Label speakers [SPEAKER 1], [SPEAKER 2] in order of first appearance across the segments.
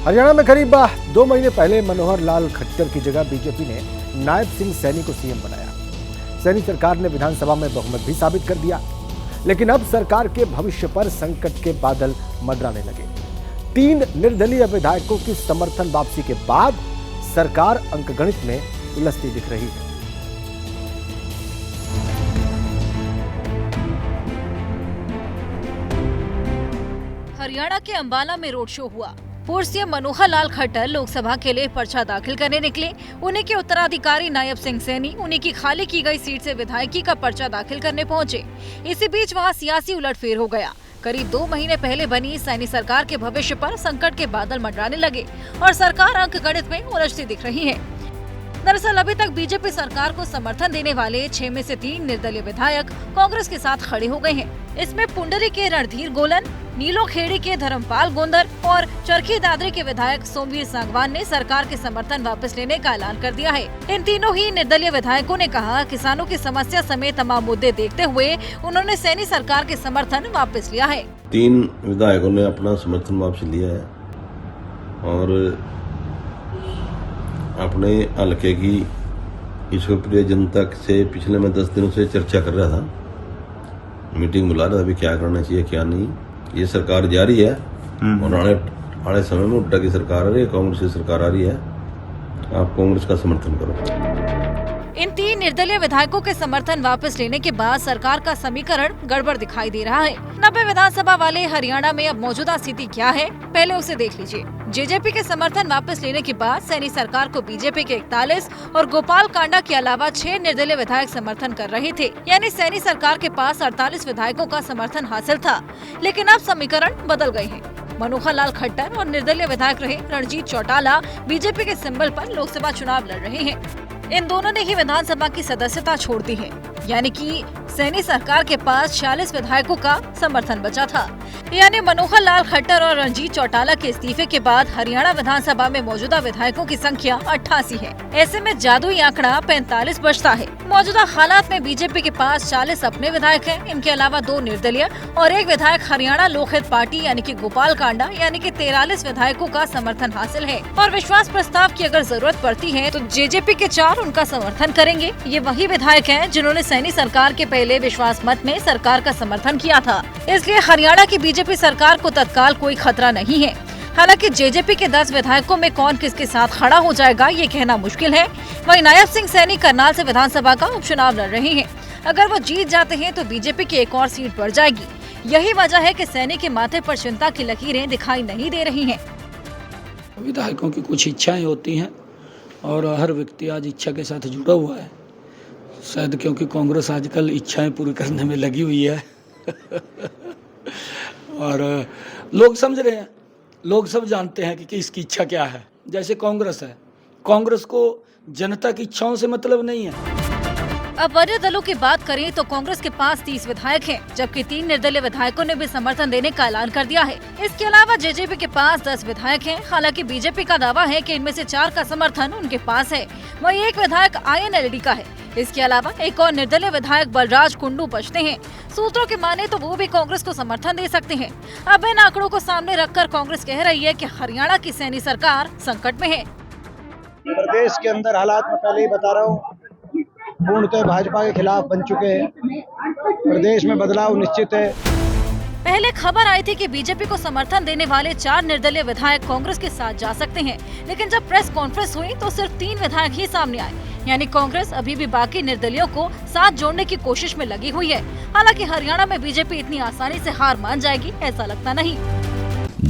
[SPEAKER 1] हरियाणा में करीब 2 महीने पहले मनोहर लाल खट्टर की जगह बीजेपी ने नायब सिंह सैनी को सीएम बनाया। सैनी सरकार ने विधानसभा में बहुमत भी साबित कर दिया, लेकिन अब सरकार के भविष्य पर संकट के बादल मंडराने लगे। 3 निर्दलीय विधायकों की समर्थन वापसी के बाद सरकार अंकगणित में उलझती दिख रही है।
[SPEAKER 2] हरियाणा के अंबाला में रोड शो हुआ। पूर्व सीएम मनोहर लाल खट्टर लोकसभा के लिए पर्चा दाखिल करने निकले। उन्हीं के उत्तराधिकारी नायब सिंह सैनी उन्हीं की खाली की गई सीट से विधायकी का पर्चा दाखिल करने पहुंचे। इसी बीच वहां सियासी उलटफेर हो गया। करीब 2 महीने पहले बनी सैनी सरकार के भविष्य पर संकट के बादल मंडराने लगे और सरकार अंकगणित में उलझती दिख रही है। दरअसल अभी तक बीजेपी सरकार को समर्थन देने वाले 6 में से 3 निर्दलीय विधायक कांग्रेस के साथ खड़े हो गए हैं। इसमें पुंडरी के रणधीर गोलन, नीलोखेड़ी के धर्मपाल गोंदर और चरखी दादरी के विधायक सोमवीर सांगवान ने सरकार के समर्थन वापस लेने का ऐलान कर दिया है। इन तीनों ही निर्दलीय विधायकों ने कहा, किसानों की समस्या समेत तमाम मुद्दे देखते हुए उन्होंने सैनी सरकार के समर्थन वापस लिया है।
[SPEAKER 3] 3 विधायकों ने अपना समर्थन वापस लिया है और अपने हल्के की ईश्वरप्रिय जनता से पिछले मैं 10 दिनों से चर्चा कर रहा था, मीटिंग बुला रहा था, अभी क्या करना चाहिए क्या नहीं। ये सरकार जारी है और आने समय में उड्डा की सरकार आ रही है, कांग्रेस की सरकार आ रही है। आप कांग्रेस का समर्थन करो।
[SPEAKER 2] इन 3 निर्दलीय विधायकों के समर्थन वापस लेने के बाद सरकार का समीकरण गड़बड़ दिखाई दे रहा है। 90 विधानसभा वाले हरियाणा में अब मौजूदा स्थिति क्या है, पहले उसे देख लीजिए। जेजेपी के समर्थन वापस लेने के बाद सैनी सरकार को बीजेपी के 41 और गोपाल कांडा के अलावा 6 निर्दलीय विधायक समर्थन कर रहे थे, यानी सैनी सरकार के पास 48 विधायकों का समर्थन हासिल था। लेकिन अब समीकरण बदल गए हैं। मनोहर लाल खट्टर और निर्दलीय विधायक रहे रणजीत चौटाला बीजेपी के सिंबल पर लोकसभा चुनाव लड़ रहे हैं। इन दोनों ने ही विधानसभा की सदस्यता छोड़ दी है, यानी कि सैनी सरकार के पास 46 विधायकों का समर्थन बचा था। यानी मनोहर लाल खट्टर और रणजीत चौटाला के इस्तीफे के बाद हरियाणा विधानसभा में मौजूदा विधायकों की संख्या 88 है। ऐसे में जादुई आंकड़ा 45 बचता है। मौजूदा हालात में बीजेपी के पास 40 अपने विधायक हैं, इनके अलावा 2 निर्दलीय और 1 विधायक हरियाणा लोकहित पार्टी यानी कि गोपाल कांडा, यानी कि 43 विधायकों का समर्थन हासिल है। और विश्वास प्रस्ताव की अगर जरूरत पड़ती है तो जेजेपी के 4 उनका समर्थन करेंगे। ये वही विधायक हैं जिन्होंने सैनी सरकार के पहले विश्वास मत में सरकार का समर्थन किया था। इसलिए हरियाणा की बीजेपी सरकार को तत्काल कोई खतरा नहीं है। हालांकि जेजेपी के 10 विधायकों में कौन किसके साथ खड़ा हो जाएगा ये कहना मुश्किल है। वहीं नायब सिंह सैनी करनाल से विधानसभा का उपचुनाव लड़ रहे हैं। अगर वो जीत जाते हैं तो बीजेपी की एक और सीट बढ़ जाएगी। यही वजह है कि सैनी के माथे पर चिंता की लकीरें दिखाई नहीं दे रही हैं।
[SPEAKER 4] विधायकों की कुछ इच्छाएं होती हैं और हर व्यक्ति आज इच्छा के साथ जुड़ा हुआ है, शायद क्योंकि कांग्रेस आजकल इच्छाएं पूरी करने में लगी हुई है और लोग समझ रहे हैं, लोग सब जानते हैं कि इसकी इच्छा क्या है। जैसे कांग्रेस है, कांग्रेस को जनता की इच्छाओं से मतलब नहीं है।
[SPEAKER 2] अब वरीय दलों की बात करें तो कांग्रेस के पास 30 विधायक हैं, जबकि 3 निर्दलीय विधायकों ने भी समर्थन देने का ऐलान कर दिया है। इसके अलावा जेजेपी के पास 10 विधायक हैं। हालांकि बीजेपी का दावा है कि इनमें से 4 का समर्थन उनके पास है। वहीं 1 विधायक INLD का है। इसके अलावा एक और निर्दलीय विधायक बलराज कुंडू बचते हैं। सूत्रों की माने तो वो भी कांग्रेस को समर्थन दे सकते हैं। अब इन आंकड़ों को सामने रखकर कांग्रेस कह रही है कि हरियाणा की सैनी सरकार संकट में है।
[SPEAKER 5] प्रदेश के अंदर हालात मैं पहले ही बता रहा हूँ, पूर्णतः भाजपा के खिलाफ बन चुके हैं। प्रदेश में बदलाव निश्चित है।
[SPEAKER 2] पहले खबर आई थी कि बीजेपी को समर्थन देने वाले 4 निर्दलीय विधायक कांग्रेस के साथ जा सकते हैं, लेकिन जब प्रेस कॉन्फ्रेंस हुई तो सिर्फ 3 विधायक ही सामने आए। यानी कांग्रेस अभी भी बाकी निर्दलीयों को साथ जोड़ने की कोशिश में लगी हुई है। हालांकि हरियाणा में बीजेपी इतनी आसानी से हार मान जाएगी ऐसा लगता नहीं।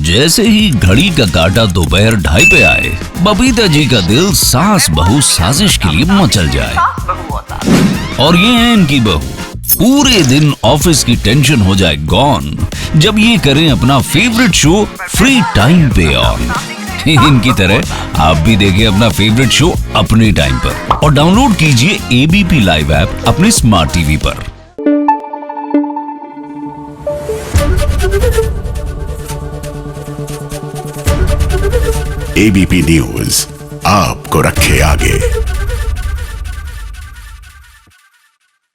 [SPEAKER 6] जैसे ही घड़ी का काटा दोपहर 2:30 पे आए, बबीता जी का दिल सास बहू साजिश के लिए मचल जाए। और ये है इनकी बहू, पूरे दिन ऑफिस की टेंशन हो जाए गॉन जब ये करें अपना फेवरेट शो फ्री टाइम पे ऑन। इनकी तरह आप भी देखिए अपना फेवरेट शो अपने टाइम पर और डाउनलोड कीजिए ABP लाइव ऐप अपने स्मार्ट टीवी पर।
[SPEAKER 7] ABP न्यूज आपको रखे आगे।